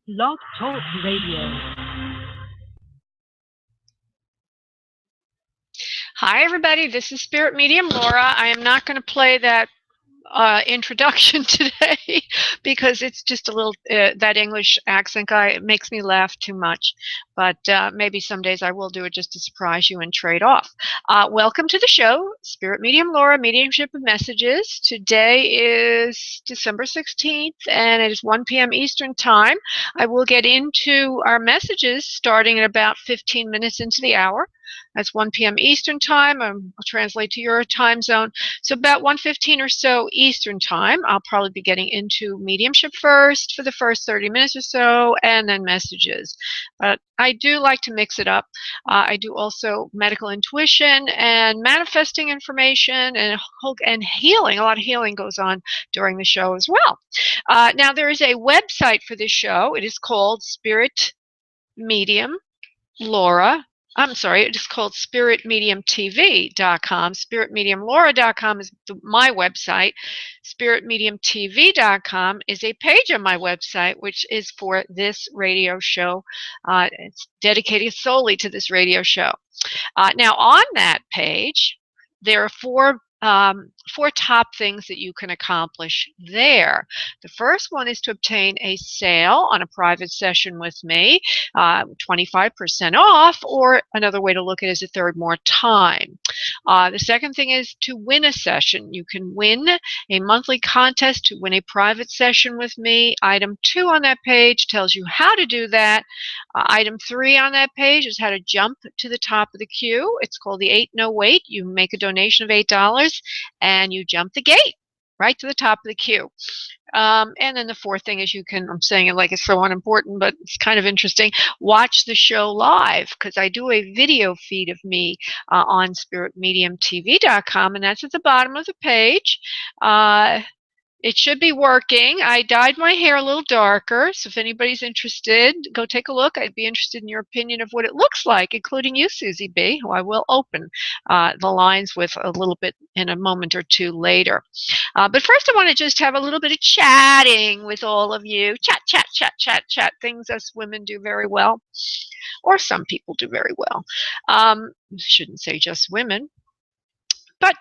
Blog Talk Radio. Hi, everybody. This is Spirit Medium Laura. I am not going to play that introduction today because it's just a little, that English accent guy, it makes me laugh too much. But maybe some days I will do it just to surprise you and trade off. Welcome to the show, Spirit Medium Laura, Mediumship of Messages. Today is December 16th and it is 1 p.m. Eastern Time. I will get into our messages starting at about 15 minutes into the hour. That's 1 p.m. Eastern Time. I'll translate to your time zone. So about 1:15 or so Eastern Time, I'll probably be getting into mediumship first for the first 30 minutes or so, and then messages. But I do like to mix it up. I do also medical intuition and manifesting information and healing. A lot of healing goes on during the show as well. Now, there is a website for this show. It is called Spirit Medium Laura. I'm sorry, it's called spiritmediumtv.com. Spiritmediumlaura.com is my website. Spiritmediumtv.com is a page on my website, which is for this radio show. It's dedicated solely to this radio show. Now, on that page, there are four top things that you can accomplish there. The first one is to obtain a sale on a private session with me, 25% off, or another way to look at it is a third more time. The second thing is to win a session. You can win a monthly contest to win a private session with me. Item 2 on that page tells you how to do that. Item 3 on that page is how to jump to the top of the queue. It's called the 8 No Wait. You make a donation of $8 and you jump the gate right to the top of the queue. And then the fourth thing is you can, I'm saying it like it's so unimportant, but it's kind of interesting, watch the show live, because I do a video feed of me on spiritmediumtv.com, and that's at the bottom of the page. It should be working. I dyed my hair a little darker, so if anybody's interested, go take a look. I'd be interested in your opinion of what it looks like, including you, Susie B., who I will open the lines with a little bit in a moment or two later. But first I want to just have a little bit of chatting with all of you. Chat, things us women do very well, or some people do very well. Shouldn't say just women. But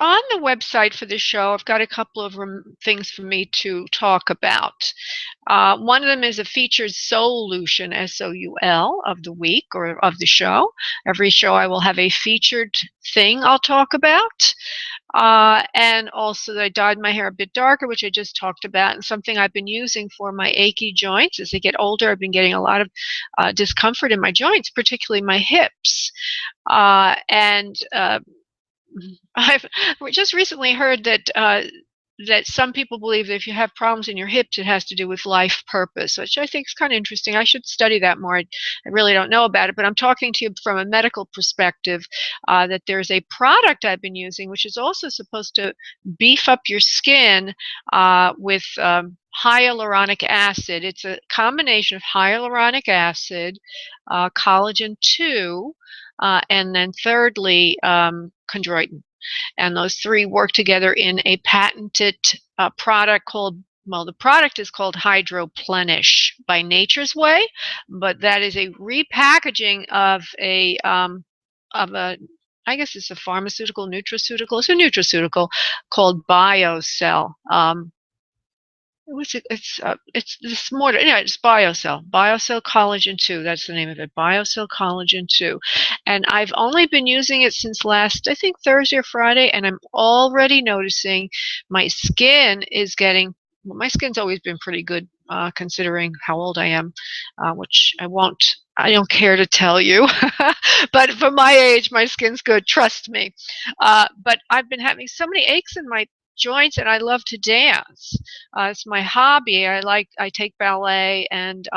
on the website for this show, I've got a couple of things for me to talk about. One of them is a featured solution, S-O-U-L, of the week or of the show. Every show I will have a featured thing I'll talk about. And also I dyed my hair a bit darker, which I just talked about, and something I've been using for my achy joints. As I get older, I've been getting a lot of discomfort in my joints, particularly my hips. I've just recently heard that some people believe that if you have problems in your hips, it has to do with life purpose, which I think is kind of interesting. I should study that more. I really don't know about it, but I'm talking to you from a medical perspective, that there's a product I've been using, which is also supposed to beef up your skin with hyaluronic acid. It's a combination of hyaluronic acid, collagen 2, and then thirdly, chondroitin. And those three work together in a patented product called, well, the product is called Hydroplenish by Nature's Way, but that is a repackaging of a, I guess it's a pharmaceutical, nutraceutical. It's a nutraceutical called BioCell. It's more, it's BioCell Collagen 2, that's the name of it, BioCell Collagen 2. And I've only been using it since last, I think, Thursday or Friday, and I'm already noticing my skin is getting, well, my skin's always been pretty good, considering how old I am, which I don't care to tell you, but for my age, my skin's good, trust me. But I've been having so many aches in my joints, and I love to dance. It's my hobby. I take ballet, and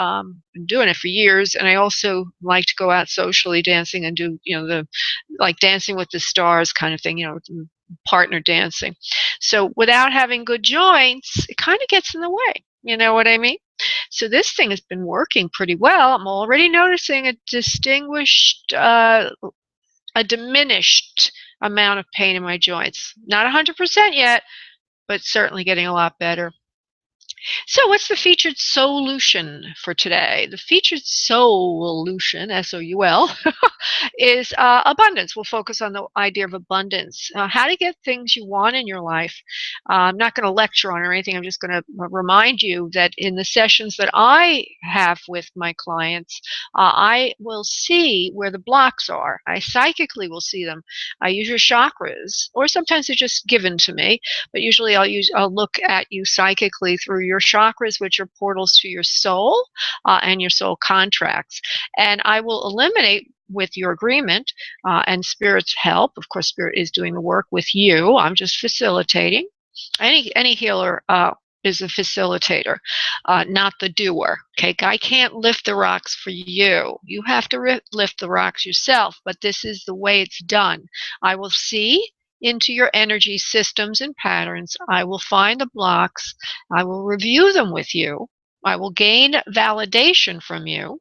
been doing it for years, and I also like to go out socially dancing and do, the like Dancing with the Stars kind of thing, partner dancing. So without having good joints, it kind of gets in the way. You know what I mean? So this thing has been working pretty well. I'm already noticing a diminished amount of pain in my joints. Not 100% yet, but certainly getting a lot better. So what's the featured solution for today? The featured solution, S-O-U-L, is abundance. We'll focus on the idea of abundance, how to get things you want in your life. I'm not going to lecture on or anything. I'm just going to remind you that in the sessions that I have with my clients, I will see where the blocks are. I psychically will see them. I use your chakras, or sometimes they're just given to me, but usually I'll look at you psychically through your chakras, which are portals to your soul and your soul contracts. And I will eliminate, with your agreement and Spirit's help. Of course, Spirit is doing the work with you. I'm just facilitating. Any healer is a facilitator, not the doer. Okay, I can't lift the rocks for you. You have to lift the rocks yourself, but this is the way it's done. I will see into your energy systems and patterns. I will find the blocks. I will review them with you. I will gain validation from you,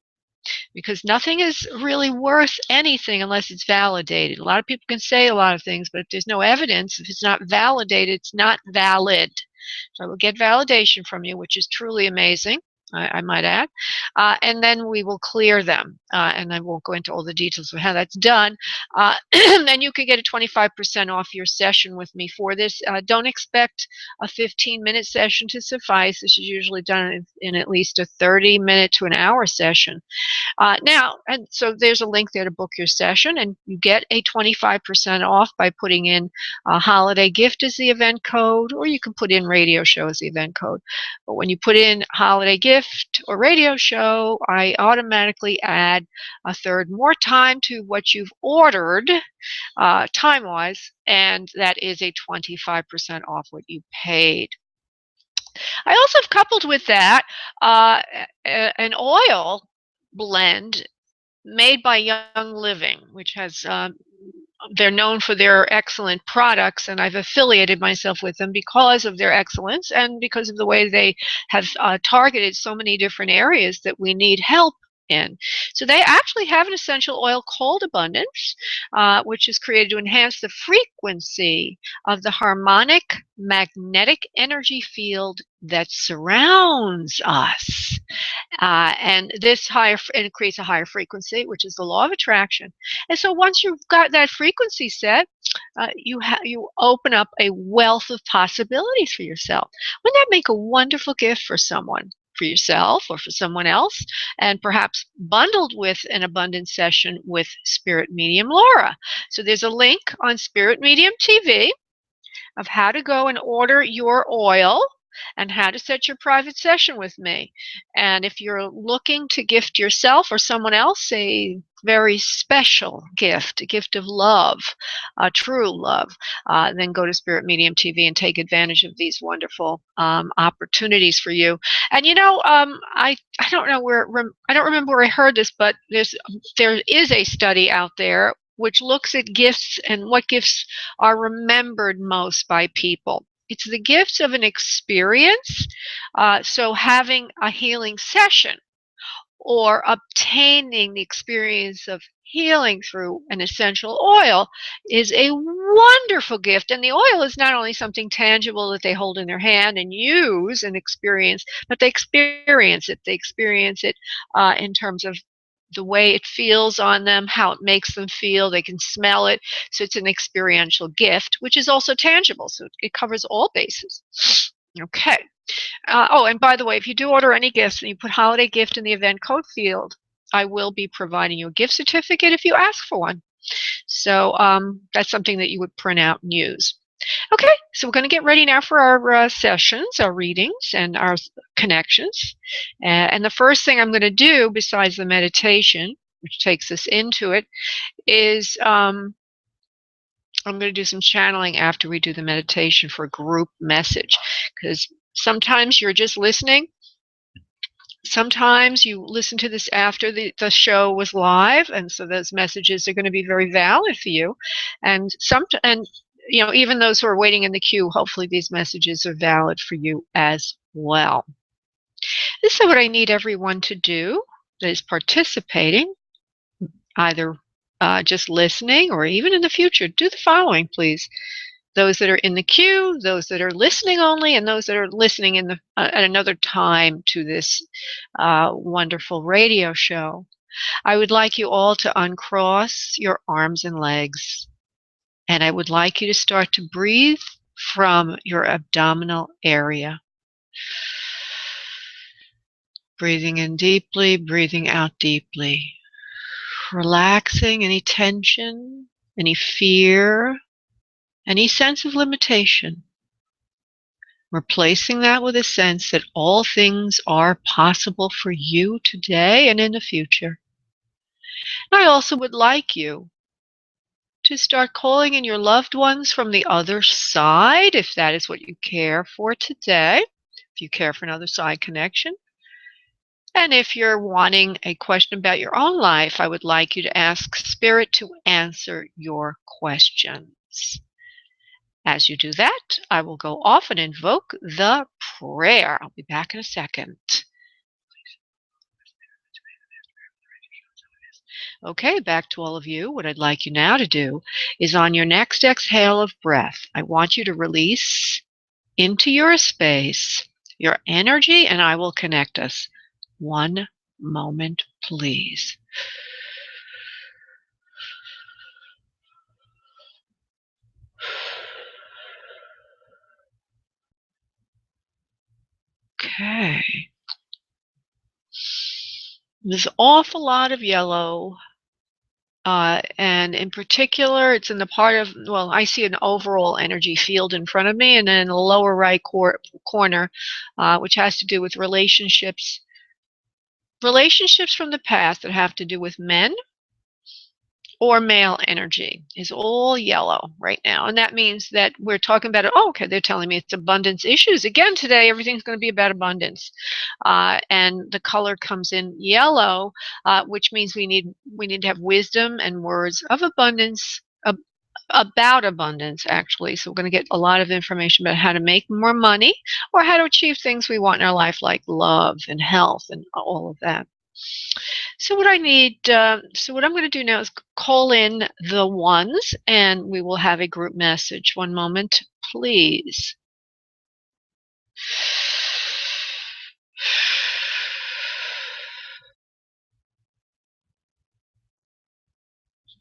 because nothing is really worth anything unless it's validated. A lot of people can say a lot of things, but if there's no evidence, if it's not validated, it's not valid. So I will get validation from you, which is truly amazing, I might add. And then we will clear them. And I won't go into all the details of how that's done. And you can get a 25% off your session with me for this. Don't expect a 15-minute session to suffice. This is usually done in at least a 30-minute to an hour session. And so there's a link there to book your session, and you get a 25% off by putting in a holiday gift as the event code, or you can put in radio show as the event code. But when you put in holiday gift or radio show, I automatically add a third more time to what you've ordered time-wise, and that is a 25% off what you paid. I also have coupled with that an oil blend made by Young Living, which has they're known for their excellent products, and I've affiliated myself with them because of their excellence and because of the way they have targeted so many different areas that we need help in. So they actually have an essential oil called Abundance, which is created to enhance the frequency of the harmonic magnetic energy field that surrounds us. And this it creates a higher frequency, which is the law of attraction. And so once you've got that frequency set, you open up a wealth of possibilities for yourself. Wouldn't that make a wonderful gift for someone? For yourself or for someone else, and perhaps bundled with an abundance session with Spirit Medium Laura. So there's a link on Spirit Medium TV of how to go and order your oil and how to set your private session with me. And if you're looking to gift yourself or someone else a very special gift, a gift of love, true love, then go to Spirit Medium TV and take advantage of these wonderful opportunities for you. And I don't know I don't remember where I heard this, but there is a study out there which looks at gifts and what gifts are remembered most by people. It's the gifts of an experience. So having a healing session or obtaining the experience of healing through an essential oil is a wonderful gift. And the oil is not only something tangible that they hold in their hand and use and experience, but they experience it. They experience it in terms of the way it feels on them, how it makes them feel. They can smell it. So it's an experiential gift, which is also tangible. So it covers all bases. Okay. And by the way, if you do order any gifts and you put holiday gift in the event code field, I will be providing you a gift certificate if you ask for one. So that's something that you would print out and use. Okay, so we're going to get ready now for our sessions, our readings, and our connections. And the first thing I'm going to do, besides the meditation, which takes us into it, is I'm going to do some channeling after we do the meditation for a group message. Because sometimes you're just listening. Sometimes you listen to this after the show was live, and so those messages are going to be very valid for you. And even those who are waiting in the queue, hopefully these messages are valid for you as well. This is what I need everyone to do that is participating, either just listening or even in the future. Do the following, please. those that are in the queue, those that are listening only, and those that are listening in at another time to this wonderful radio show. I would like you all to uncross your arms and legs, and I would like you to start to breathe from your abdominal area. Breathing in deeply, breathing out deeply. Relaxing any tension, any fear, any sense of limitation. Replacing that with a sense that all things are possible for you today and in the future. I also would like you to start calling in your loved ones from the other side, if that is what you care for today, if you care for an other side connection. And if you're wanting a question about your own life, I would like you to ask Spirit to answer your questions. As you do that, I will go off and invoke the prayer. I'll be back in a second. Okay, back to all of you. What I'd like you now to do is on your next exhale of breath, I want you to release into your space your energy, and I will connect us. One moment, please. Okay. There's an awful lot of yellow, and in particular, it's in the part of, well, I see an overall energy field in front of me, and then in the lower right corner, which has to do with relationships from the past that have to do with men or male energy is all yellow right now. And that means that we're talking about it. Oh, okay, they're telling me it's abundance issues. Again, today, everything's going to be about abundance. And the color comes in yellow, which means we need to have wisdom and words of abundance, about abundance, actually. So we're going to get a lot of information about how to make more money or how to achieve things we want in our life, like love and health and all of that. So what I'm going to do now is call in the ones, and we will have a group message. One moment, please.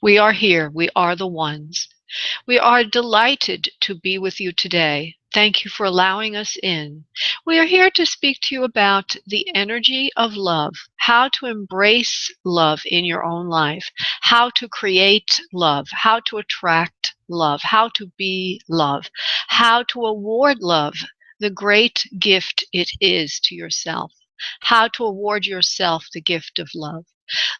We are here. We are the ones. We are delighted to be with you today. Thank you for allowing us in. We are here to speak to you about the energy of love, how to embrace love in your own life, how to create love, how to attract love, how to be love, how to award love, the great gift it is to yourself, how to award yourself the gift of love.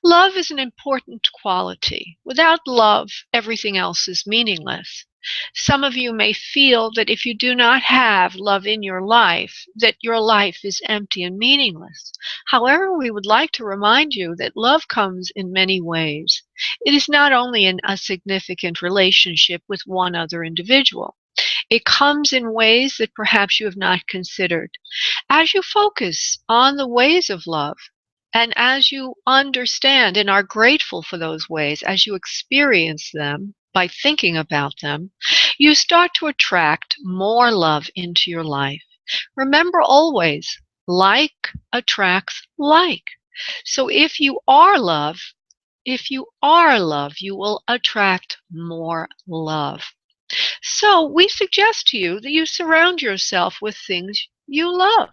Love is an important quality. Without love, everything else is meaningless. Some of you may feel that if you do not have love in your life, that your life is empty and meaningless. However, we would like to remind you that love comes in many ways. It is not only in a significant relationship with one other individual. It comes in ways that perhaps you have not considered. As you focus on the ways of love, and as you understand and are grateful for those ways, as you experience them by thinking about them, you start to attract more love into your life. Remember always, like attracts like. So if you are love, you will attract more love. So we suggest to you that you surround yourself with things you love.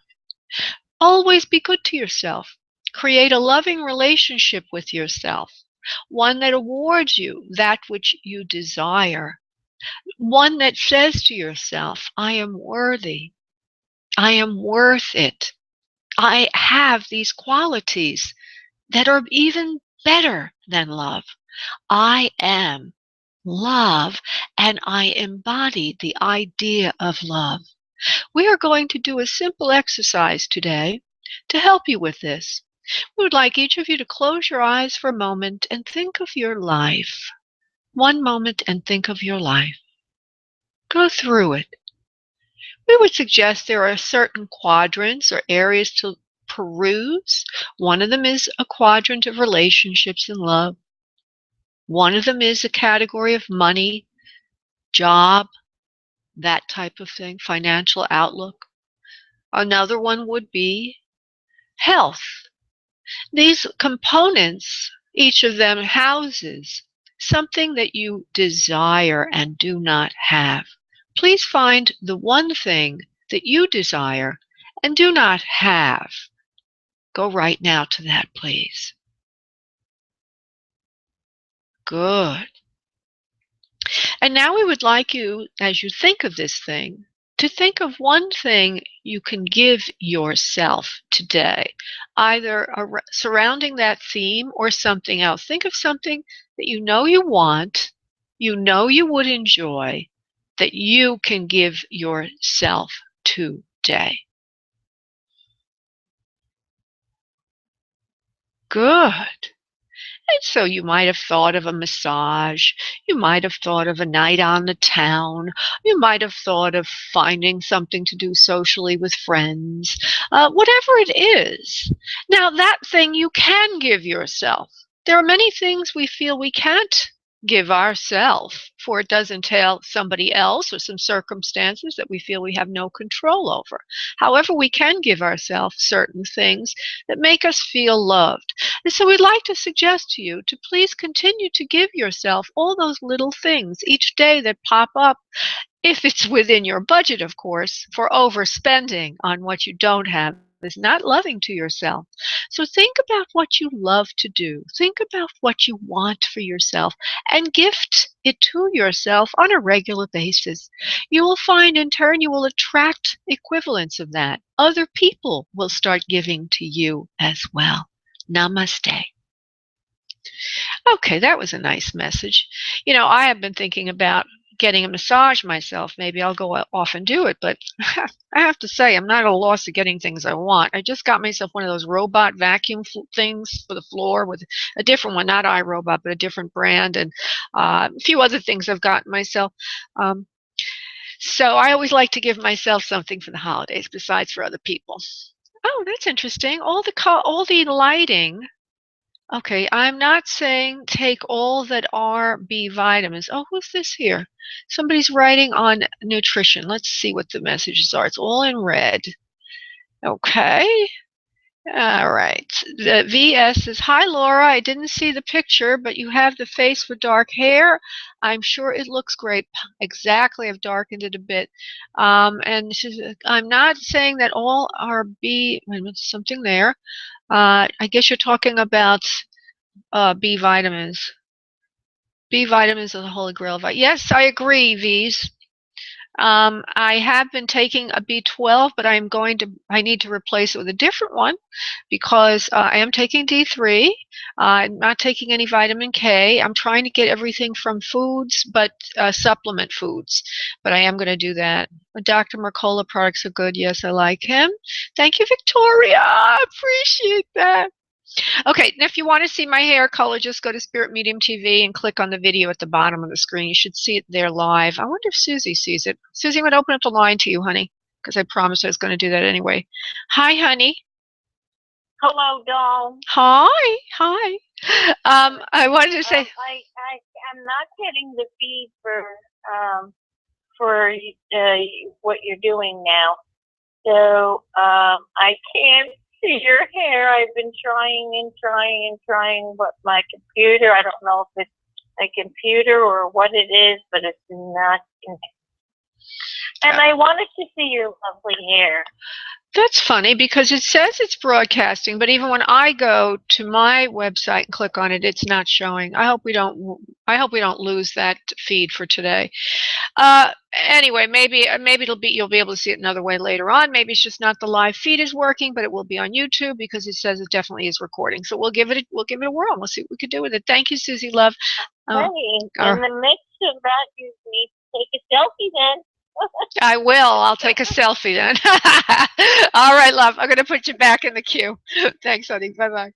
Always be good to yourself. Create a loving relationship with yourself, one that awards you that which you desire, one that says to yourself, I am worthy, I am worth it, I have these qualities that are even better than love. I am love, and I embody the idea of love. We are going to do a simple exercise today to help you with this. We would like each of you to close your eyes for a moment and think of your life. One moment and think of your life. Go through it. We would suggest there are certain quadrants or areas to peruse. One of them is a quadrant of relationships and love. One of them is a category of money, job, that type of thing, financial outlook. Another one would be health. These components, each of them houses something that you desire and do not have. Please find the one thing that you desire and do not have. Go right now to that, please. Good. And now we would like you, as you think of this thing, to think of one thing you can give yourself today, either surrounding that theme or something else. Think of something that you know you want, you know you would enjoy, that you can give yourself today. Good. And so you might have thought of a massage, you might have thought of a night on the town, you might have thought of finding something to do socially with friends, whatever it is. Now that thing you can give yourself. There are many things we feel we can't give ourselves, for it does entail somebody else or some circumstances that we feel we have no control over. However, we can give ourselves certain things that make us feel loved. And so we'd like to suggest to you to please continue to give yourself all those little things each day that pop up, if it's within your budget, of course, for overspending on what you don't have is not loving to yourself. So think about what you love to do. Think about what you want for yourself and gift it to yourself on a regular basis. You will find in turn you will attract equivalents of that. Other people will start giving to you as well. Namaste. Okay, that was a nice message. You know, I have been thinking about getting a massage myself. Maybe I'll go off and do it, but I have to say, I'm not at a loss of getting things I want. I just got myself one of those robot vacuum things for the floor with a different one, not iRobot, but a different brand, and a few other things I've gotten myself. So I always like to give myself something for the holidays besides for other people. Oh, that's interesting. All the lighting. Okay, I'm not saying take all that are B vitamins. Oh, who's this here? Somebody's writing on nutrition. Let's see what the messages are. It's all in red. Okay. All right. The VS says, hi, Laura. I didn't see the picture, but you have the face for dark hair. I'm sure it looks great. Exactly. I've darkened it a bit. And she says, I'm not saying that all are B. Wait a minute, something there. I guess you're talking about B vitamins. B vitamins are the holy grail. Yes, I agree, V's. I have been taking a B12, but I need to replace it with a different one because I am taking D3. I'm not taking any vitamin K. I'm trying to get everything from foods, but supplement foods. But I am going to do that. Dr. Mercola products are good. Yes, I like him. Thank you, Victoria. I appreciate that. Okay, and if you want to see my hair color, just go to Spirit Medium TV and click on the video at the bottom of the screen. You should see it there live. I wonder if Susie sees it. Susie, I'm going to open up the line to you, honey, because I promised I was going to do that anyway. Hi, honey. Hello, doll. Hi, hi. I wanted to say I'm not getting the feed for what you're doing now, so I can't see your hair. I've been trying but my computer, I don't know if it's a computer or what it is, but it's not. And I wanted to see your lovely hair. That's funny because it says it's broadcasting, but even when I go to my website and click on it, it's not showing. I hope we don't lose that feed for today. Anyway, maybe you'll be able to see it another way later on. Maybe it's just not the live feed is working, but it will be on YouTube because it says it definitely is recording. So we'll give it a whirl. We'll see what we can do with it. Thank you, Susie Love. Hey, in the midst of that, you need to take a selfie then. I will. I'll take a selfie then. All right, love. I'm going to put you back in the queue. Thanks, honey. Bye-bye.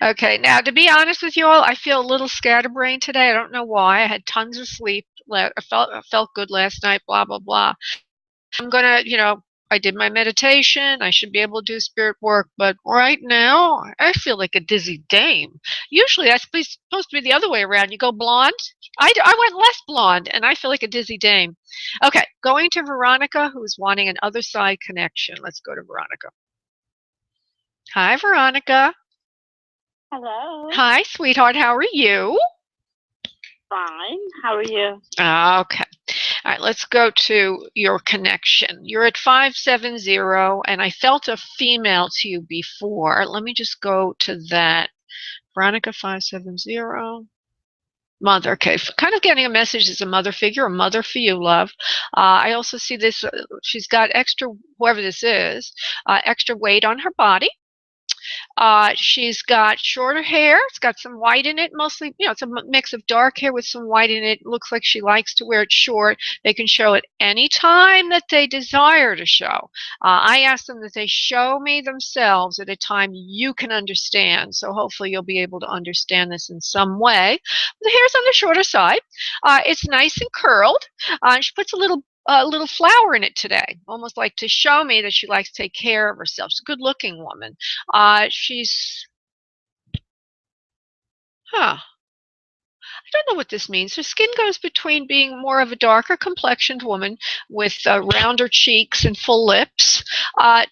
Okay, now to be honest with you all, I feel a little scatterbrained today. I don't know why. I had tons of sleep. I felt good last night, blah, blah, blah. I'm going to, I did my meditation. I should be able to do spirit work. But right now, I feel like a dizzy dame. Usually that's supposed to be the other way around. You go blonde, I went less blonde, and I feel like a dizzy dame. Okay, going to Veronica, who's wanting an other side connection. Let's go to Veronica. Hi, Veronica. Hello. Hi, sweetheart. How are you? Fine. How are you? Okay. All right, let's go to your connection. You're at 570, and I felt a female to you before. Let me just go to that. Veronica 570. Mother. Okay, kind of getting a message as a mother figure, a mother for you, love. I also see this, she's got extra, whoever this is, extra weight on her body. She's got shorter hair. It's got some white in it, mostly, it's a mix of dark hair with some white in it. Looks like she likes to wear it short. They can show it any time that they desire to show. I ask them that they show me themselves at a time you can understand. So hopefully you'll be able to understand this in some way. The hair's on the shorter side. It's nice and curled. She puts a little flower in it today, almost like to show me that she likes to take care of herself. She's a good-looking woman. She's, I don't know what this means. Her skin goes between being more of a darker complexioned woman with rounder cheeks and full lips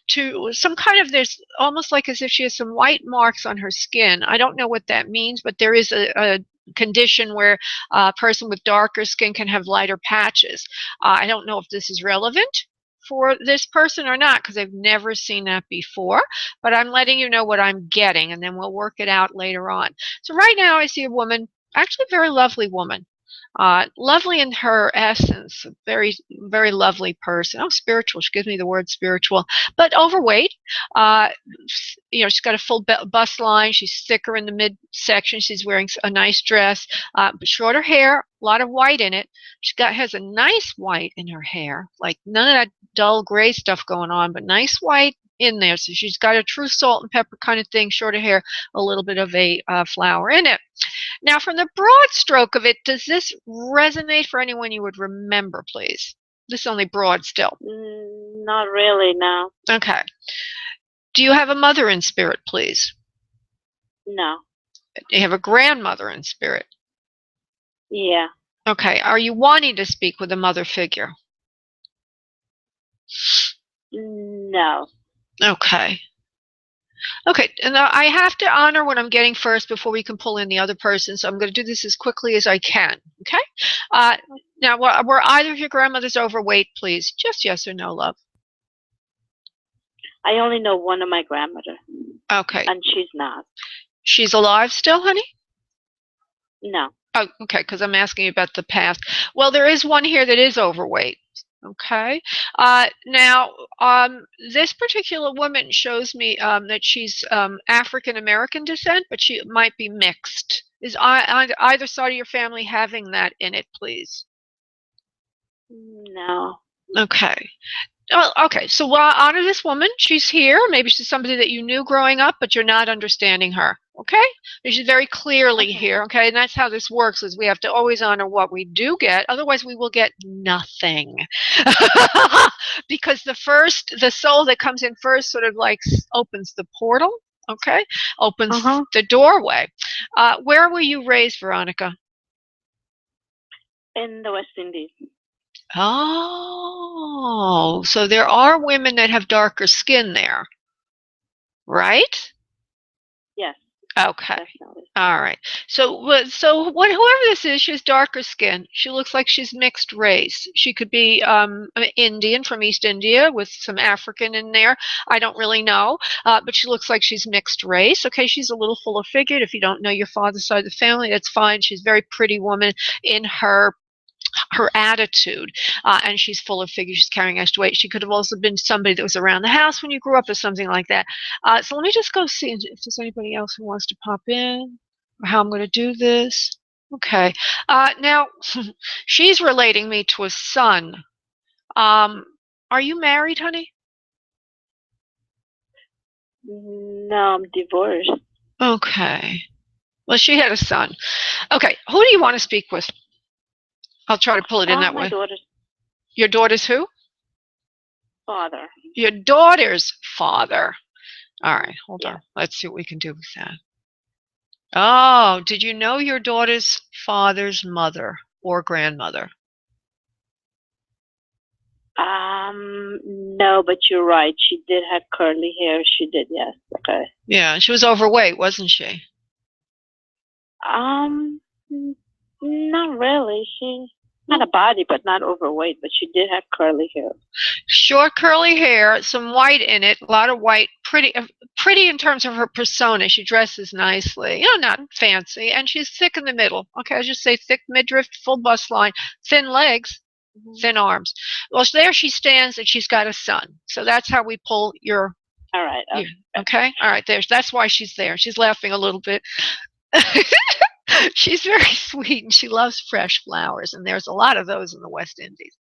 to some kind of, there's almost like as if she has some white marks on her skin. I don't know what that means, but there is a condition where a person with darker skin can have lighter patches. I don't know if this is relevant for this person or not, because I've never seen that before, but I'm letting you know what I'm getting, and then we'll work it out later on. So right now I see a woman, actually a very lovely woman. Lovely in her essence, very, very lovely person. Oh, spiritual. She gives me the word spiritual, but overweight. She's got a full bust line. She's thicker in the midsection. She's wearing a nice dress, but shorter hair, a lot of white in it. Has a nice white in her hair, like none of that dull gray stuff going on, but nice white in there. So she's got a true salt and pepper kind of thing, shorter hair, a little bit of a flower in it. Now, from the broad stroke of it, does this resonate for anyone you would remember, please? This is only broad still. Not really, no. Okay. Do you have a mother in spirit, please? No. Do you have a grandmother in spirit? Yeah. Okay. Are you wanting to speak with a mother figure? No. Okay. Okay, and I have to honor what I'm getting first before we can pull in the other person, so I'm going to do this as quickly as I can, okay? Now, were either of your grandmothers overweight, please? Just yes or no, love. I only know one of my grandmother. Okay. And she's not. She's alive still, honey? No. Oh, okay, because I'm asking you about the past. Well, there is one here that is overweight. Okay. Now, this particular woman shows me that she's African American descent, but she might be mixed. Is either side of your family having that in it, please? No. Okay. Oh, okay. So we'll honor this woman. She's here. Maybe she's somebody that you knew growing up, but you're not understanding her. Okay? She's very clearly here. Okay? And that's how this works, is we have to always honor what we do get. Otherwise, we will get nothing. Because the soul that comes in first sort of like opens the portal. Okay? Opens the doorway. Where were you raised, Veronica? In the West Indies. Oh, so there are women that have darker skin there, right? Yes. Okay. Definitely. All right. So whoever this is, she has darker skin. She looks like she's mixed race. She could be Indian, from East India, with some African in there. I don't really know, but she looks like she's mixed race. Okay, she's a little fuller figured. If you don't know your father's side of the family, that's fine. She's a very pretty woman in her attitude, and she's full of figure. She's carrying extra weight. She could have also been somebody that was around the house when you grew up or something like that. So let me just go see if there's anybody else who wants to pop in, or how I'm going to do this. Okay. Now, she's relating me to a son. Are you married, honey? No, I'm divorced. Okay. Well, she had a son. Okay. Who do you want to speak with? I'll try to pull it in that way. Your daughter's who? Father. Your daughter's father. All right, hold on. Let's see what we can do with that. Oh, did you know your daughter's father's mother or grandmother? No, but you're right. She did have curly hair. She did, yes. Okay. Yeah, she was overweight, wasn't she? Not really. She had a body, but not overweight. But she did have curly hair. Short curly hair, some white in it, a lot of white, pretty in terms of her persona. She dresses nicely, not fancy, and she's thick in the middle. Okay, I just say thick midriff, full bust line, thin legs, thin arms. Well, there she stands, and she's got a son. So that's how we pull your. All right. Okay. All right. That's why she's there. She's laughing a little bit. She's very sweet, and she loves fresh flowers, and there's a lot of those in the West Indies.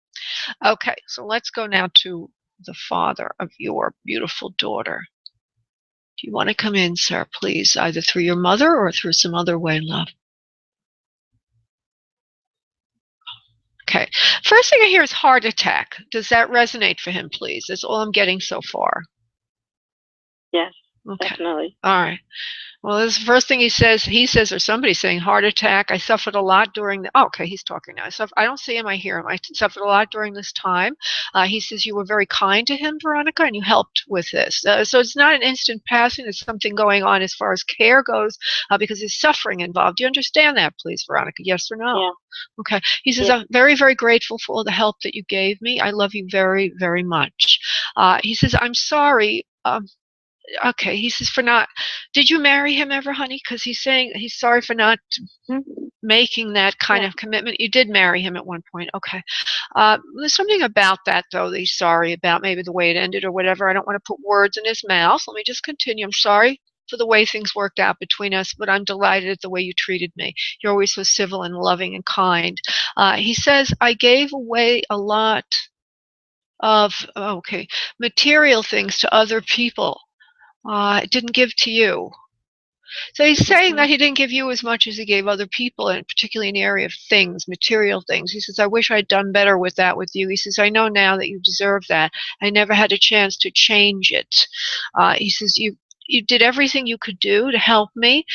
Okay, so let's go now to the father of your beautiful daughter. Do you want to come in, sir, please, either through your mother or through some other way, love? Okay. First thing I hear is heart attack. Does that resonate for him, please? That's all I'm getting so far. Yes, okay. Definitely. All right. Well, this is the first thing he says, or somebody's saying, heart attack. I suffered a lot during the, okay, he's talking now. I don't see him, I hear him. I suffered a lot during this time. He says you were very kind to him, Veronica, and you helped with this. So it's not an instant passing. It's something going on as far as care goes, because there's suffering involved. Do you understand that, please, Veronica? Yes or no? Yeah. Okay. He says, I'm very, very grateful for all the help that you gave me. I love you very, very much. He says, I'm sorry. Okay, he says did you marry him ever, honey? Because he's saying he's sorry for not making that kind of commitment. You did marry him at one point. Okay. There's something about that, though, that he's sorry about, maybe the way it ended or whatever. I don't want to put words in his mouth. Let me just continue. I'm sorry for the way things worked out between us, but I'm delighted at the way you treated me. You're always so civil and loving and kind. He says, I gave away a lot of, material things to other people. Didn't give to you. So he's saying that he didn't give you as much as he gave other people, and particularly in the area of things, material things. He says, I wish I'd done better with that with you. He says, I know now that you deserve that. I never had a chance to change it. He says, you did everything you could do to help me.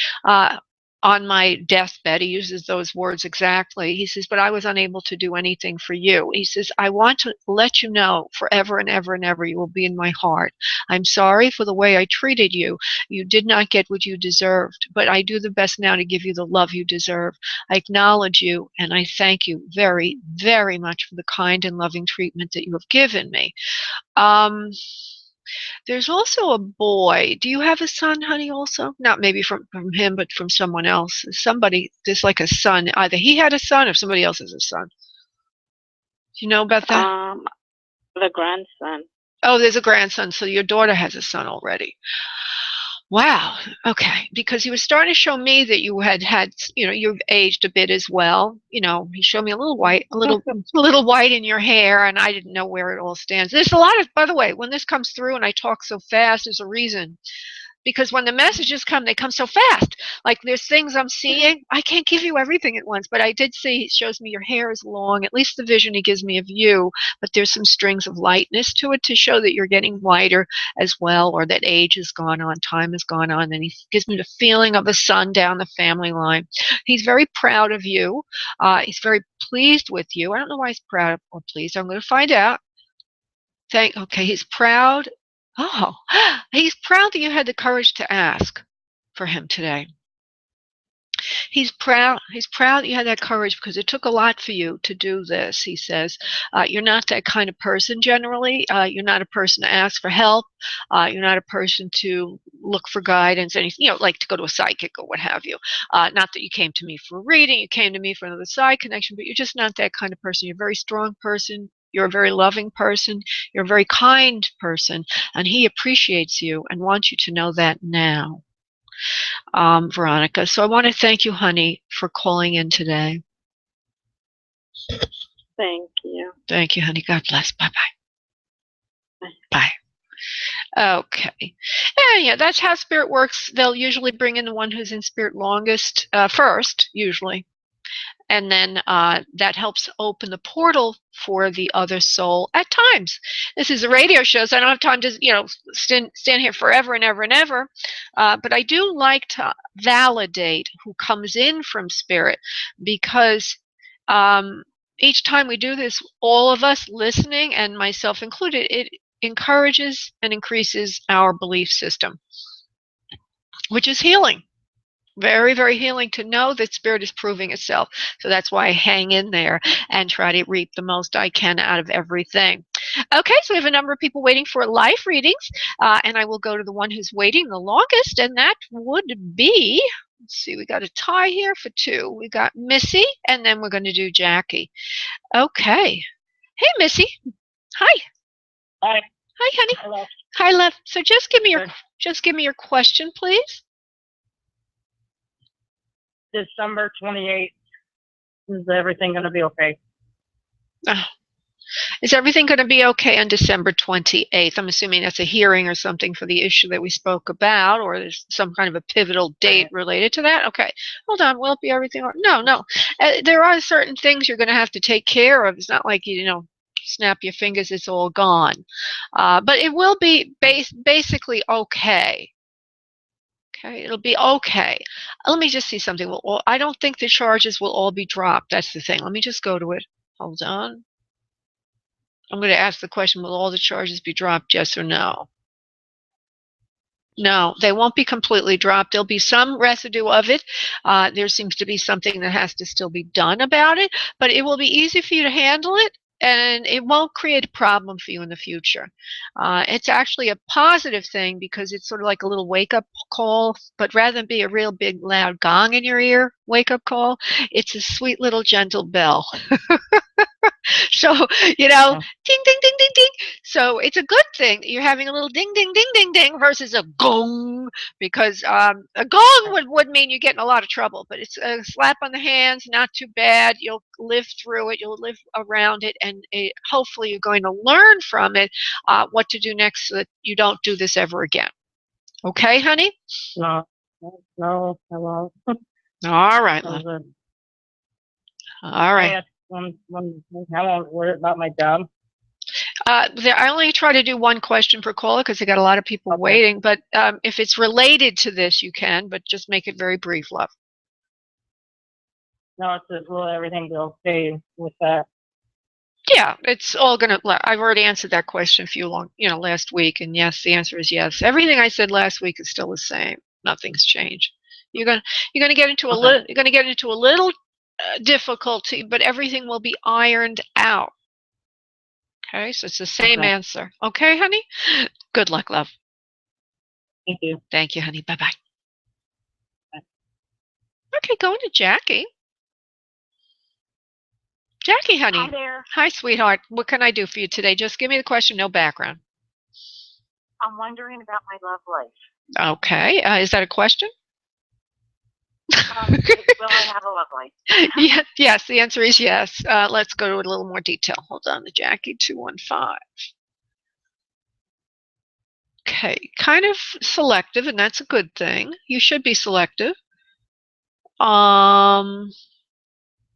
On my deathbed, he uses those words exactly. He says, but I was unable to do anything for you. He says, I want to let you know forever and ever and ever you will be in my heart. I'm sorry for the way I treated you. You did not get what you deserved, but I do the best now to give you the love you deserve. I acknowledge you, and I thank you very, very much for the kind and loving treatment that you have given me. There's also a boy. Do you have a son, honey, also? Not maybe from him, but from someone else. Somebody, there's like a son. Either he had a son or somebody else has a son. Do you know about that? The grandson. Oh, there's a grandson. So your daughter has a son already. Wow. Okay. Because he was starting to show me that you had, you've aged a bit as well. He showed me a little white, a little white in your hair, and I didn't know where it all stands. There's a lot of, by the way, when this comes through and I talk so fast, there's a reason. Because when the messages come, they come so fast. Like there's things I'm seeing. I can't give you everything at once, but I did see, it shows me your hair is long, at least the vision he gives me of you, but there's some strings of lightness to it to show that you're getting whiter as well, or that age has gone on, time has gone on, and he gives me the feeling of a son down the family line. He's very proud of you. He's very pleased with you. I don't know why he's proud or pleased. I'm going to find out. Okay, he's proud. Oh, he's proud that you had the courage to ask for him today. He's proud that you had that courage because it took a lot for you to do this, he says. You're not that kind of person generally. You're not a person to ask for help. You're not a person to look for guidance, anything, like to go to a psychic or what have you. Not that you came to me for a reading, you came to me for another side connection, but you're just not that kind of person. You're a very strong person. You're a very loving person. You're a very kind person, and he appreciates you and wants you to know that now, Veronica. So I want to thank you, honey, for calling in today. Thank you. Thank you, honey. God bless. Bye-bye. Bye. Okay. Yeah, that's how spirit works. They'll usually bring in the one who's in spirit longest first, usually. And then that helps open the portal for the other soul at times. This is a radio show, so I don't have time to, stand here forever and ever and ever. But I do like to validate who comes in from spirit, because each time we do this, all of us listening, and myself included, it encourages and increases our belief system, which is healing. Very, very healing to know that spirit is proving itself. So that's why I hang in there and try to reap the most I can out of everything. Okay, so we have a number of people waiting for live readings, and I will go to the one who's waiting the longest, and that would be, let's see, we got a tie here for 2. We got Missy, and then we're going to do Jackie. Okay. Hey, Missy. Hi. Hi. Hi, honey. Hello. Hi, love. So just give me your question, please. December 28th. Is everything going to be okay? Is everything going to be okay on December 28th? I'm assuming that's a hearing or something for the issue that we spoke about, or there's some kind of a pivotal date related to that. Okay, hold on. Will it be everything? No. There are certain things you're going to have to take care of. It's not like, snap your fingers, it's all gone. But it will be basically okay. Okay, it'll be okay. Let me just see something. Well, I don't think the charges will all be dropped. That's the thing. Let me just go to it. Hold on. I'm going to ask the question, will all the charges be dropped, yes or no? No, they won't be completely dropped. There'll be some residue of it. There seems to be something that has to still be done about it, but it will be easy for you to handle it, and it won't create a problem for you in the future. It's actually a positive thing, because it's sort of like a little wake-up call, but rather than be a real big loud gong in your ear wake-up call, it's a sweet little gentle bell. So, ding, ding, ding, ding, ding. So it's a good thing that you're having a little ding, ding, ding, ding, ding versus a gong, because a gong would mean you get in a lot of trouble, but it's a slap on the hands, not too bad. You'll live through it. You'll live around it, and hopefully you're going to learn from it what to do next, so that you don't do this ever again. Okay, honey? No, I won't. All right, love. All right. I won't worry about my job. I only try to do one question per caller, because I got a lot of people waiting. But if it's related to this, you can, but just make it very brief, love. No, will everything be okay with that? Yeah, it's all gonna. I've already answered that question last week, and yes, the answer is yes. Everything I said last week is still the same. Nothing's changed. You're gonna get into a little difficulty, but everything will be ironed out. Okay, so it's the same answer. Okay, honey? Good luck, love. Thank you. Thank you, honey. Bye-bye. Okay, going to Jackie. Jackie, honey. Hi there. Hi, sweetheart. What can I do for you today? Just give me the question, no background. I'm wondering about my love life. Okay, is that a question? Will I have a love life? Yes, the answer is yes. Let's go to a little more detail. Hold on, the Jackie 215. Okay, kind of selective, and that's a good thing. You should be selective.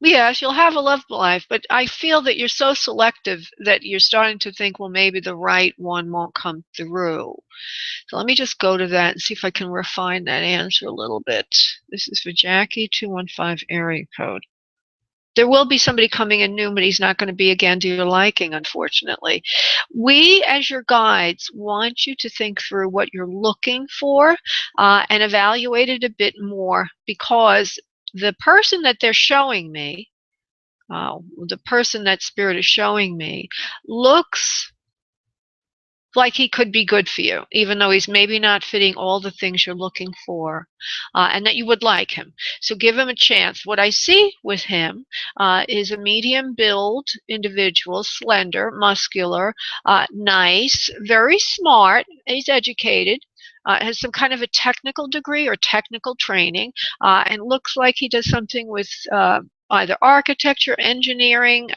Yes, you'll have a love life, but I feel that you're so selective that you're starting to think, well, maybe the right one won't come through. So let me just go to that and see if I can refine that answer a little bit. This is for Jackie, 215 area code. There will be somebody coming in new, but he's not going to be again to your liking, unfortunately. We, as your guides, want you to think through what you're looking for and evaluate it a bit more, because the person that they're showing me, the person that spirit is showing me, looks like he could be good for you, even though he's maybe not fitting all the things you're looking for, and that you would like him. So give him a chance. What I see with him is a medium build individual, slender, muscular, nice, very smart. He's educated. Has some kind of a technical degree or technical training, and looks like he does something with either architecture, engineering,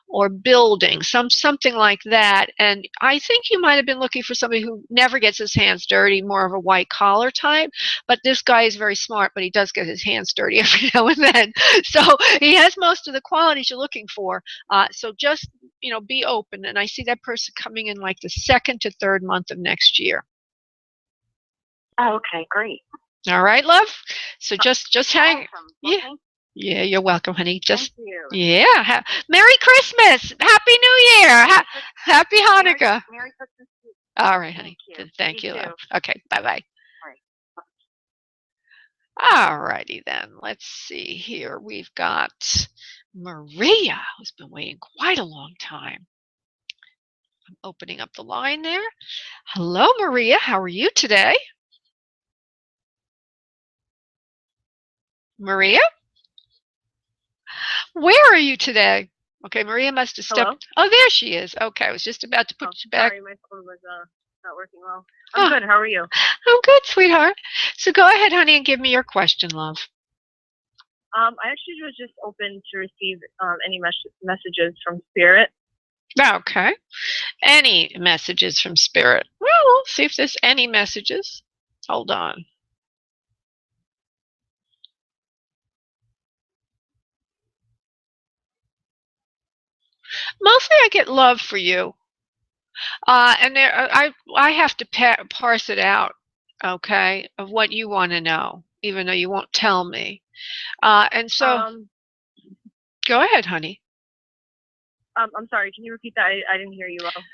or building, something like that. And I think you might have been looking for somebody who never gets his hands dirty, more of a white collar type. But this guy is very smart, but he does get his hands dirty every now and then. So he has most of the qualities you're looking for. So just, be open. And I see that person coming in like the 2nd to 3rd month of next year. Oh, okay, great. All right, love. So just hang. Awesome. Yeah. Well, Yeah, you're welcome, honey. thank you. Yeah. Merry Christmas. Happy New Year. Happy Hanukkah. Merry Christmas to you. All right, honey. Thank you, You love. too. Okay, bye-bye. All right. All righty then. Let's see here. We've got Maria, who's been waiting quite a long time. I'm opening up the line there. Hello, Maria. How are you today? Maria? Where are you today? Okay, Maria must have stepped. Hello? Oh, there she is. Okay, I was just about to put you back. Sorry, my phone was not working well. I'm good. How are you? I'm good, sweetheart. So go ahead, honey, and give me your question, love. I actually was just open to receive any messages from Spirit. Okay. Any messages from Spirit? Well, we'll see if there's any messages. Hold on. Mostly I get love for you. And I have to parse it out, okay, of what you want to know, even though you won't tell me. And so, go ahead, honey. I'm sorry. Can you repeat that? I didn't hear you well.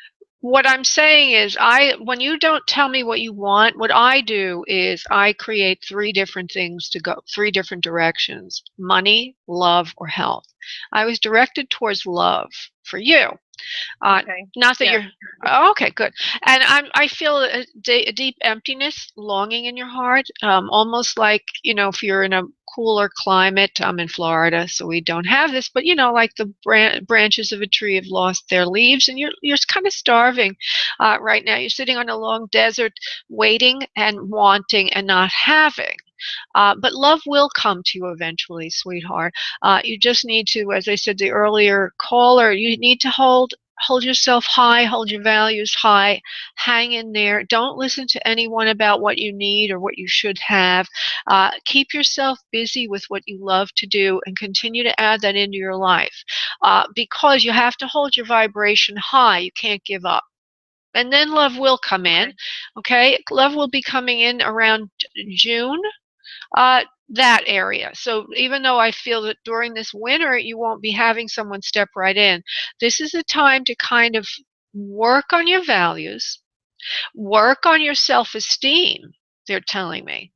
What I'm saying is, when you don't tell me what you want, what I do is I create 3 different things to go, 3 different directions: money, love, or health. I was directed towards love for you. Okay. Not that Yeah. you're. Oh, okay, good. And I feel a deep emptiness, longing in your heart, almost like, if you're in a cooler climate. I'm in Florida, so we don't have this, but like the branches of a tree have lost their leaves, and you're kind of starving right now. You're sitting on a long desert, waiting and wanting and not having. But love will come to you eventually, sweetheart. You just need to, as I said, the earlier caller, you need to hold yourself high, hold your values high, hang in there. Don't listen to anyone about what you need or what you should have. Keep yourself busy with what you love to do and continue to add that into your life, because you have to hold your vibration high. You can't give up. And then love will come in, okay? Love will be coming in around June. That area. So even though I feel that during this winter you won't be having someone step right in, this is a time to kind of work on your values, work on your self-esteem, they're telling me.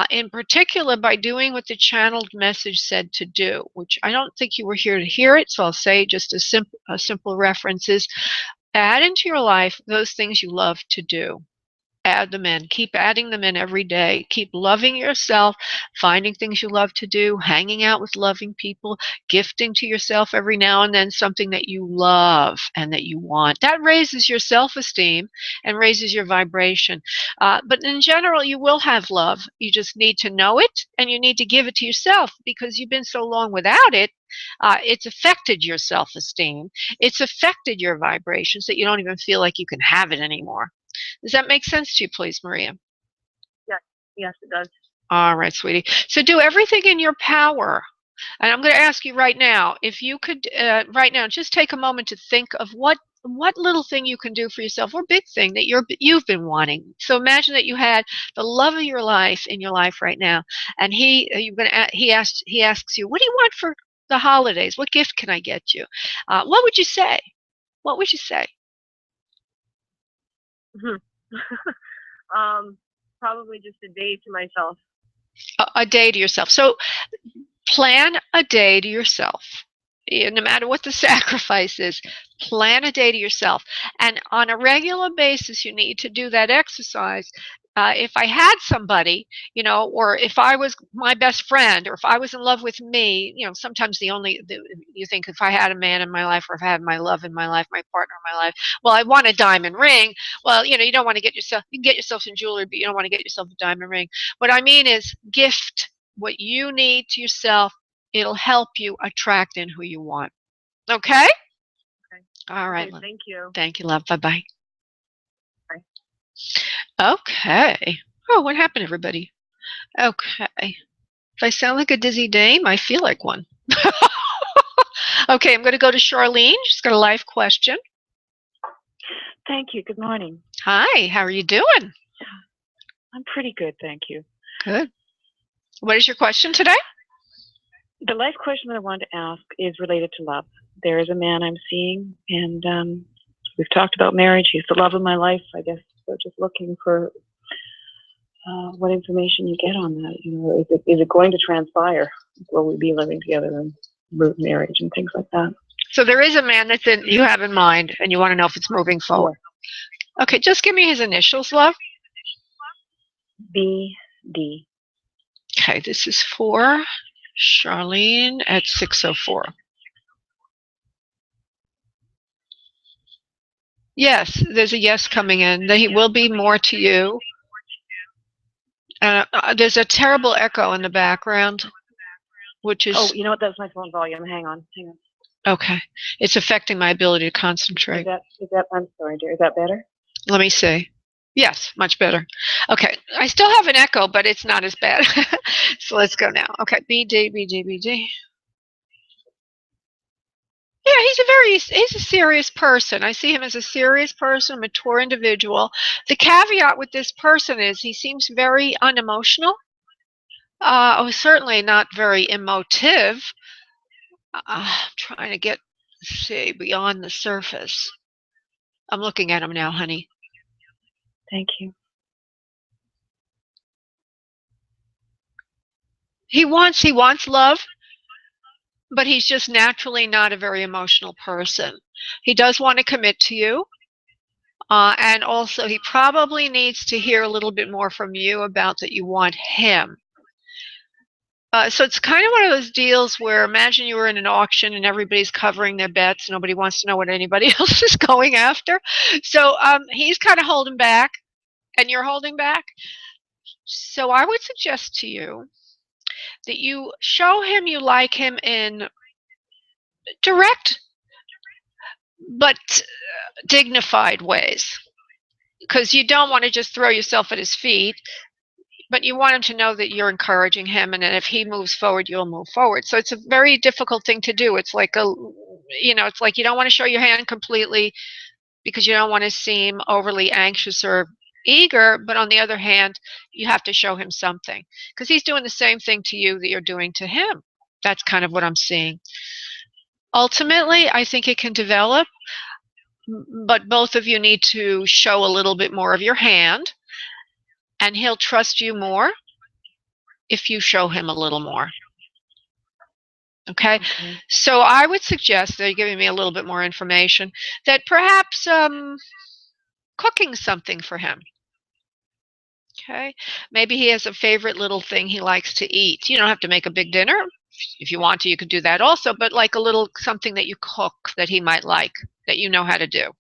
In particular, by doing what the channeled message said to do, which I don't think you were here to hear it, so I'll say just a simple reference is, add into your life those things you love to do. Add them in. Keep adding them in every day. Keep loving yourself, finding things you love to do, hanging out with loving people, gifting to yourself every now and then something that you love and that you want. That raises your self-esteem and raises your vibration. But in general, you will have love. You just need to know it, and you need to give it to yourself, because you've been so long without it. It's affected your self-esteem. It's affected your vibrations that you don't even feel like you can have it anymore. Does that make sense to you, please, Maria? Yes, it does. All right, sweetie. So do everything in your power. And I'm going to ask you right now, if you could, right now, just take a moment to think of what little thing you can do for yourself, or big thing that you've been wanting. So imagine that you had the love of your life in your life right now, and he asks you, what do you want for the holidays? What gift can I get you? What would you say? What would you say? Probably just a day to myself. A day to yourself. So plan a day to yourself. No matter what the sacrifice is, plan a day to yourself. And on a regular basis, you need to do that exercise. If I had somebody, or if I was my best friend, or if I was in love with me, sometimes you think, if I had a man in my life, or if I had my love in my life, my partner in my life, well, I want a diamond ring. Well, you don't want to you can get yourself some jewelry, but you don't want to get yourself a diamond ring. What I mean is, gift what you need to yourself It'll help you attract in who you want. Okay? Okay. All right. Okay, thank you. Thank you, love. Bye-bye. Bye. Okay. Oh, what happened, everybody? Okay. If I sound like a dizzy dame, I feel like one. Okay, I'm going to go to Charlene. She's got a life question. Thank you. Good morning. Hi, how are you doing? I'm pretty good, thank you. Good. What is your question today? The life question that I wanted to ask is related to love. There is a man I'm seeing, and we've talked about marriage. He's the love of my life. I guess we're just looking for what information you get on that. You know, is it going to transpire? Will we be living together and root marriage and things like that? So there is a man that you have in mind, and you want to know if it's moving forward. Yeah. Okay, just give me his initials, love. BD. Okay, this is for Charlene at 6:04. Yes, there's a yes coming in. That he will be more to you. There's a terrible echo in the background, which is... Oh, you know what? That's my phone volume. Hang on. Okay. It's affecting my ability to concentrate. Is that, I'm sorry, dear. Is that better? Let me see. Yes, much better. Okay. I still have an echo, but it's not as bad. So let's go now. Okay. BD. Yeah, he's a serious person. I see him as a serious person, mature individual. The caveat with this person is he seems very unemotional. Certainly not very emotive. I'm trying to see beyond the surface. I'm looking at him now, honey. Thank you. He wants love, but he's just naturally not a very emotional person. He does want to commit to you. And also, he probably needs to hear a little bit more from you about that you want him. So it's kind of one of those deals where imagine you were in an auction and everybody's covering their bets. Nobody wants to know what anybody else is going after. So he's kind of holding back, and you're holding back. So I would suggest to you that you show him you like him in direct but dignified ways, because you don't want to just throw yourself at his feet, but you want him to know that you're encouraging him, and then if he moves forward, you'll move forward. So it's a very difficult thing to do. It's like it's like you don't want to show your hand completely because you don't want to seem overly anxious or eager, but on the other hand, you have to show him something because he's doing the same thing to you that you're doing to him. That's kind of what I'm seeing. Ultimately, I think it can develop, but both of you need to show a little bit more of your hand, and he'll trust you more if you show him a little more. Okay? So I would suggest, that you're giving me a little bit more information, that perhaps cooking something for him. Okay? Maybe he has a favorite little thing he likes to eat. You don't have to make a big dinner. If you want to, you could do that also, but like a little something that you cook that he might like, that you know how to do.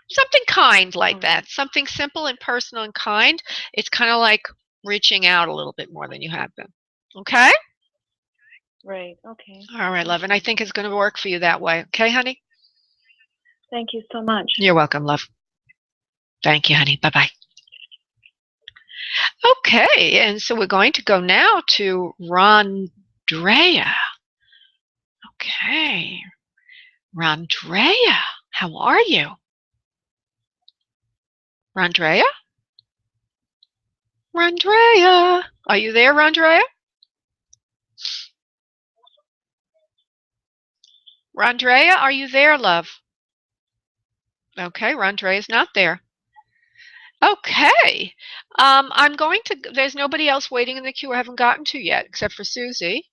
Something kind like that. Something simple and personal and kind. It's kind of like reaching out a little bit more than you have been. Okay? Right. Okay. All right, love. And I think it's going to work for you that way. Okay, honey? Thank you so much. You're welcome, love. Thank you, honey. Bye-bye. Okay, and so we're going to go now to Rondrea. Okay. Rondrea, how are you? Rondrea? Rondrea, are you there, Rondrea? Rondrea, are you there, love? Okay, Rondrea's not there. Okay, I'm going to, there's nobody else waiting in the queue I haven't gotten to yet, except for Susie.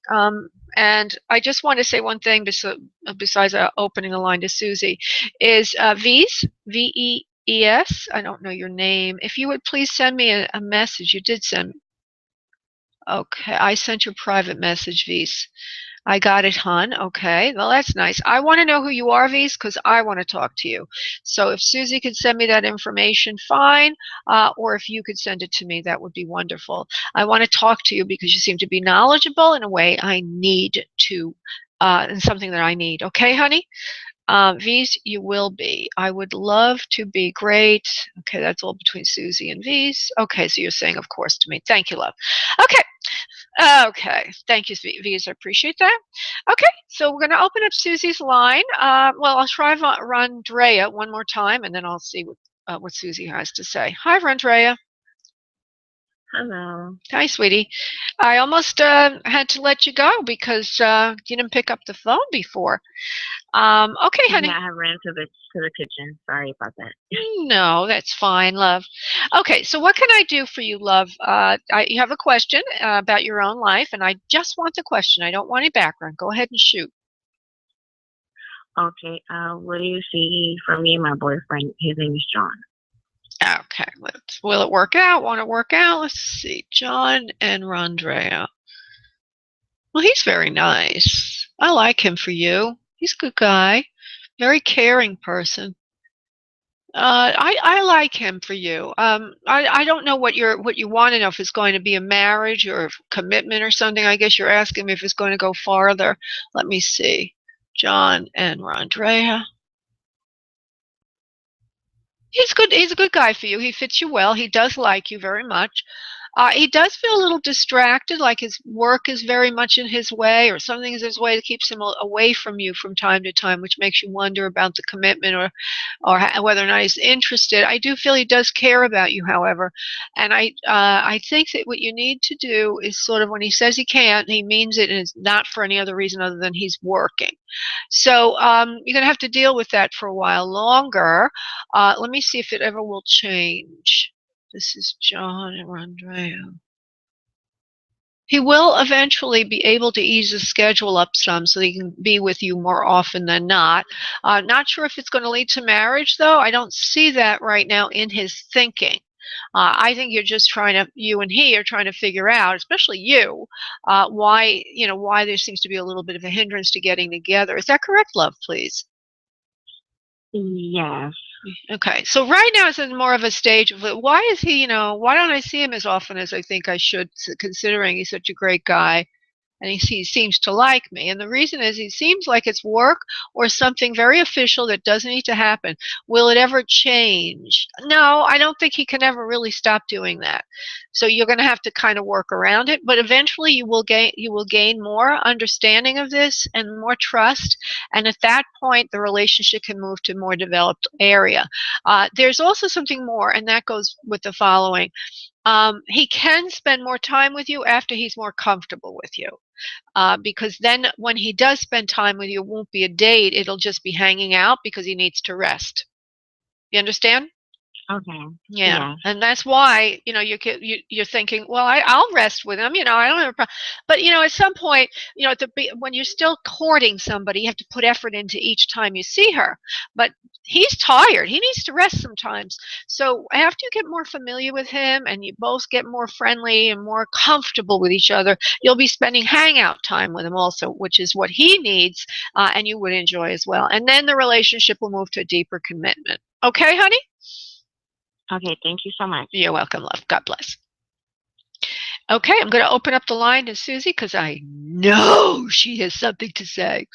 And I just want to say one thing besides opening the line to Susie, is V's, V-E-E-S, I don't know your name. If you would please send me a message. You did send. Okay, I sent you a private message, V's. I got it, hon. Okay, well, that's nice. I want to know who you are, V's, because I want to talk to you. So if Susie could send me that information, fine. Or if you could send it to me, that would be wonderful. I want to talk to you because you seem to be knowledgeable in a way I need to, and something that I need. Okay, honey? V's, you will be. I would love to be great. Okay, that's all between Susie and V's. Okay, so you're saying, of course, to me. Thank you, love. Okay. Okay, thank you, V's. I appreciate that. Okay, so we're going to open up Susie's line. Well, I'll try Rondrea one more time, and then I'll see what Susie has to say. Hi, Rondrea. Hello. Hi, sweetie. I almost had to let you go because you didn't pick up the phone before. Okay, honey. Yeah, I ran to the kitchen. Sorry about that. No, that's fine, love. Okay, so what can I do for you, love? You have a question about your own life, and I just want the question. I don't want any background. Go ahead and shoot. Okay. What do you see for me and my boyfriend? His name is John. Okay, will it work out? Want to work out? Let's see. John and Rondrea. Well, he's very nice. I like him for you. He's a good guy. Very caring person. I like him for you. I don't know what you want to know, if it's going to be a marriage or a commitment or something. I guess you're asking me if it's going to go farther. Let me see. John and Rondrea. He's good. He's a good guy for you. He fits you well. He does like you very much. He does feel a little distracted, like his work is very much in his way, or something is in his way that keeps him away from you from time to time, which makes you wonder about the commitment or whether or not he's interested. I do feel he does care about you, however, and I think that what you need to do is sort of, when he says he can't, he means it, and it's not for any other reason other than he's working. So you're going to have to deal with that for a while longer. Let me see if it ever will change. This is John and Rondrea. He will eventually be able to ease his schedule up some so he can be with you more often than not. Not sure if it's going to lead to marriage, though. I don't see that right now in his thinking. I think you're just you and he are trying to figure out, especially you, why there seems to be a little bit of a hindrance to getting together. Is that correct, love, please? Yes. Okay, so right now it's in more of a stage of, why is he, why don't I see him as often as I think I should, considering he's such a great guy and he seems to like me. And the reason is he seems like it's work or something very official that doesn't need to happen. Will it ever change? No, I don't think he can ever really stop doing that. So you're going to have to kind of work around it, but eventually you will gain more understanding of this and more trust. And at that point, the relationship can move to a more developed area. There's also something more, and that goes with the following. He can spend more time with you after he's more comfortable with you. Because then when he does spend time with you, it won't be a date. It'll just be hanging out because he needs to rest. You understand? Okay. Yeah, and that's why you're thinking, well, I'll rest with him. I don't have a problem. But at some point, when you're still courting somebody, you have to put effort into each time you see her. But he's tired. He needs to rest sometimes. So after you get more familiar with him and you both get more friendly and more comfortable with each other, you'll be spending hangout time with him also, which is what he needs, and you would enjoy as well. And then the relationship will move to a deeper commitment. Okay, honey? Okay, thank you so much. You're welcome, love. God bless. Okay, I'm going to open up the line to Susie because I know she has something to say.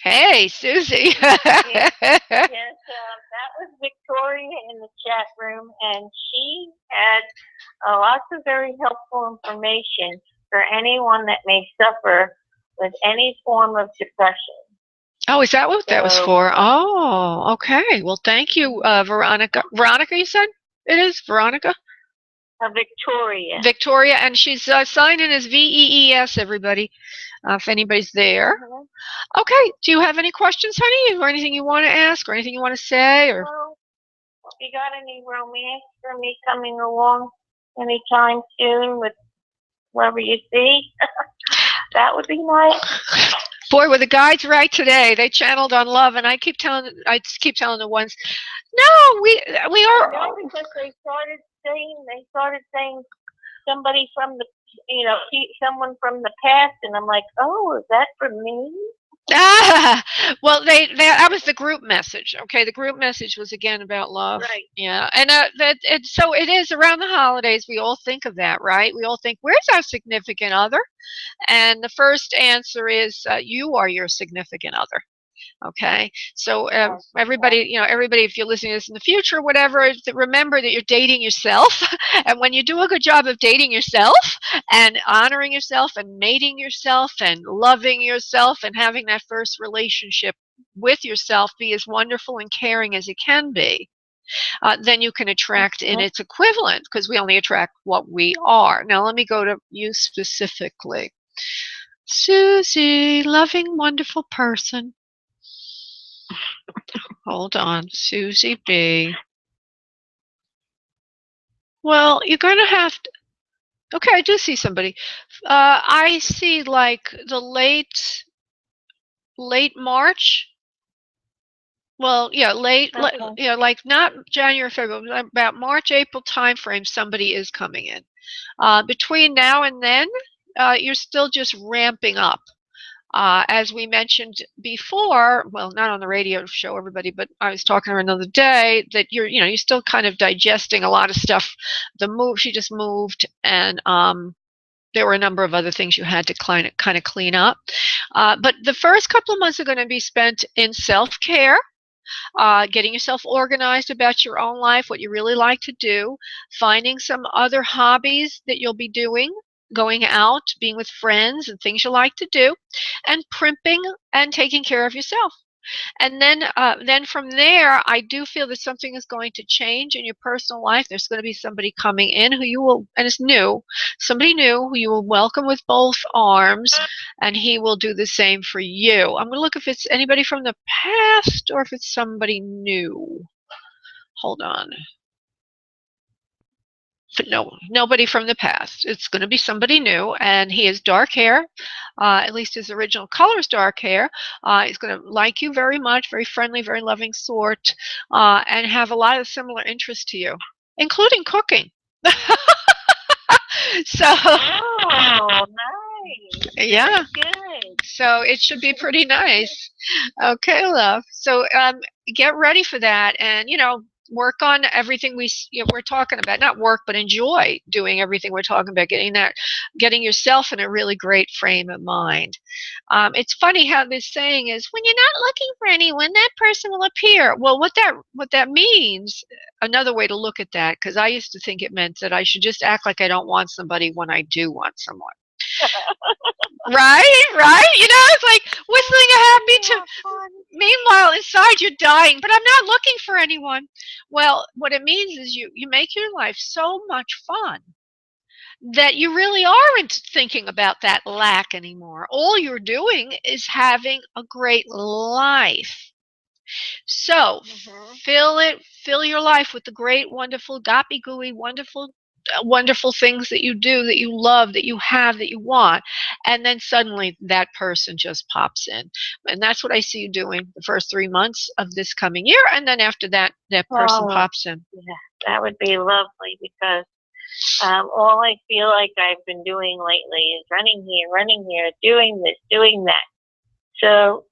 Hey, Susie. Yes, that was Victoria in the chat room, and she had lots of very helpful information for anyone that may suffer with any form of depression. Oh, is that what that was for? Oh, okay. Well, thank you, Veronica. Veronica, you said it is? Veronica? Victoria. Victoria, and she's signed in as VEES, everybody, if anybody's there. Mm-hmm. Okay. Do you have any questions, honey, or anything you want to ask, or anything you want to say? Or well, you got any romance for me coming along anytime soon with whoever you see? That would be nice. Boy, were the guides right today. They channeled on love, and I keep telling the ones, no, we are. No, because they started saying somebody from the someone from the past, and I'm like, oh, is that for me? Well, that was the group message. Okay, the group message was again about love. Right. Yeah, and so it is around the holidays. We all think of that, right? We all think, where's our significant other? And the first answer is you are your significant other. Okay, so everybody, if you're listening to this in the future, whatever, remember that you're dating yourself, and when you do a good job of dating yourself and honoring yourself and mating yourself and loving yourself and having that first relationship with yourself be as wonderful and caring as it can be, then you can attract in its equivalent, because we only attract what we are. Now let me go to you specifically. Susie, loving, wonderful person. Hold on, Susie B. Well, you're going to have to... Okay, I do see somebody. I see like the late March. Well, yeah, like not January, February, about March, April timeframe, somebody is coming in. Between now and then, you're still just ramping up. As we mentioned before, well, not on the radio show, everybody, but I was talking to her another day, that you're still kind of digesting a lot of stuff. She just moved, and there were a number of other things you had to kind of clean up. But the first couple of months are going to be spent in self-care, getting yourself organized about your own life, what you really like to do, finding some other hobbies that you'll be doing, going out, being with friends and things you like to do, and primping and taking care of yourself. And then from there, I do feel that something is going to change in your personal life. There's going to be somebody coming in who you will, and it's new, somebody new who you will welcome with both arms, and he will do the same for you. I'm going to look if it's anybody from the past or if it's somebody new. Hold on. But no, nobody from the past. It's going to be somebody new, and he has dark hair. At least his original color is dark hair. He's going to like you very much, very friendly, very loving sort, and have a lot of similar interests to you, including cooking. So, oh, nice. Yeah. Good. So it should be pretty nice. Okay, love. So get ready for that, and work on everything we're talking about. Not work, but enjoy doing everything we're talking about. Getting yourself in a really great frame of mind. It's funny how this saying is, when you're not looking for anyone, that person will appear. Well, what that means, another way to look at that, because I used to think it meant that I should just act like I don't want somebody when I do want someone. Right? It's like whistling a happy tune. Meanwhile, inside you're dying, but I'm not looking for anyone. Well, what it means is you make your life so much fun that you really aren't thinking about that lack anymore. All you're doing is having a great life. So fill your life with the great, wonderful, goppy gooey, wonderful things that you do, that you love, that you have, that you want, and then suddenly that person just pops in. And that's what I see you doing the first 3 months of this coming year, and then after that person pops in. Yeah, that would be lovely, because all I feel like I've been doing lately is running here, doing this, doing that. So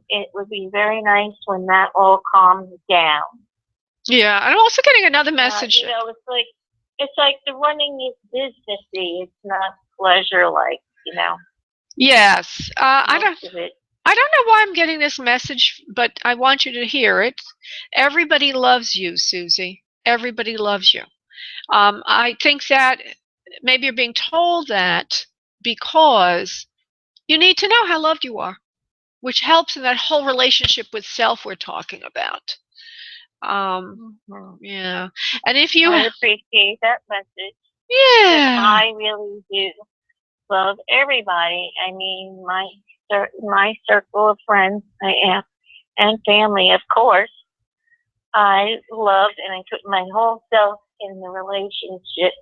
it would be very nice when that all calms down. Yeah, I'm also getting another message. It's like the running is businessy. It's not pleasure-like, Yes. I don't of it. know why I'm getting this message, but I want you to hear it. Everybody loves you, Susie. Everybody loves you. I think that maybe you're being told that because you need to know how loved you are, which helps in that whole relationship with self we're talking about. Yeah. And if you... I appreciate that message. Yeah. I really do love everybody. I mean, my circle of friends, and family, of course. I loved, and I put my whole self in the relationship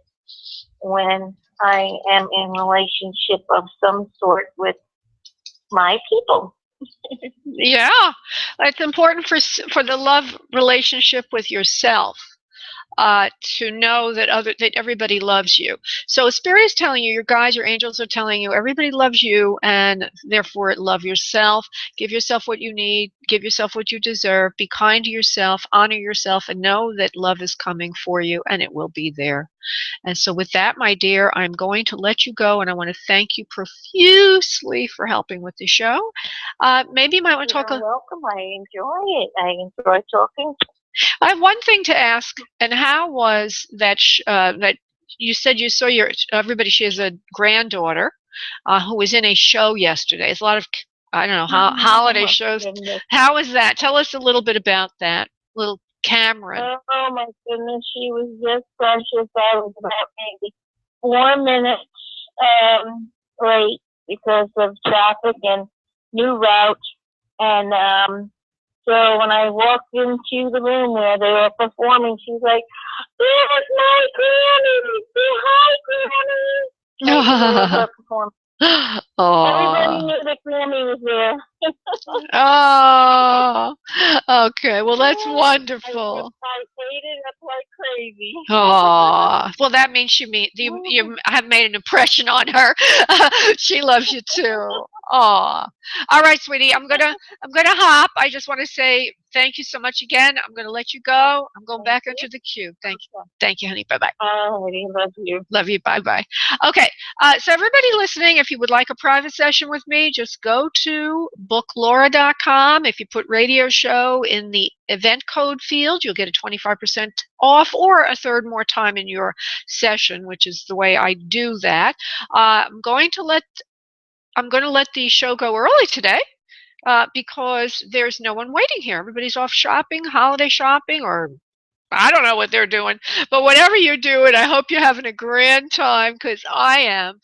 when I am in relationship of some sort with my people. Yeah, it's important for the love relationship with yourself. to know that that everybody loves you. So Spirit is telling you, your guides, your angels are telling you, everybody loves you, and therefore love yourself. Give yourself what you need. Give yourself what you deserve. Be kind to yourself. Honor yourself, and know that love is coming for you, and it will be there. And so with that, my dear, I'm going to let you go, and I want to thank you profusely for helping with the show. Maybe you might want to talk. You're welcome. I enjoy it. I enjoy talking. I have one thing to ask, and how was that that you said you saw everybody, she has a granddaughter who was in a show yesterday. It's a lot of, I don't know, holiday shows. Goodness. How was that? Tell us a little bit about that. Little Cameron. Oh my goodness, she was just precious. I was about maybe 4 minutes late because of traffic and new route. And so when I walked into the room where they were performing, she's like, "There's my Granny! Say hi, Granny!" Everybody knew that Granny was there. Oh, okay. Well, that's wonderful. I ate it up like crazy. Oh, well, that means you have made an impression on her. She loves you too. Oh, all right, sweetie. I'm gonna hop. I just want to say thank you so much again. I'm gonna let you go. I'm going back into the queue. Thank you, honey. Bye bye. Oh, I love you. Love you. Bye bye. Okay. So everybody listening, if you would like a private session with me, just go to booklaura.com. If you put radio show in the event code field, you'll get a 25% off or a third more time in your session, which is the way I do that. I'm going to let the show go early today because there's no one waiting here. Everybody's off shopping, holiday shopping, or I don't know what they're doing, but whatever you're doing, I hope you're having a grand time, because I am.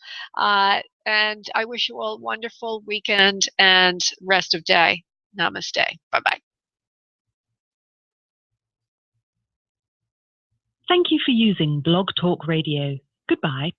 And I wish you all a wonderful weekend and rest of day. Namaste. Bye-bye. Thank you for using Blog Talk Radio. Goodbye.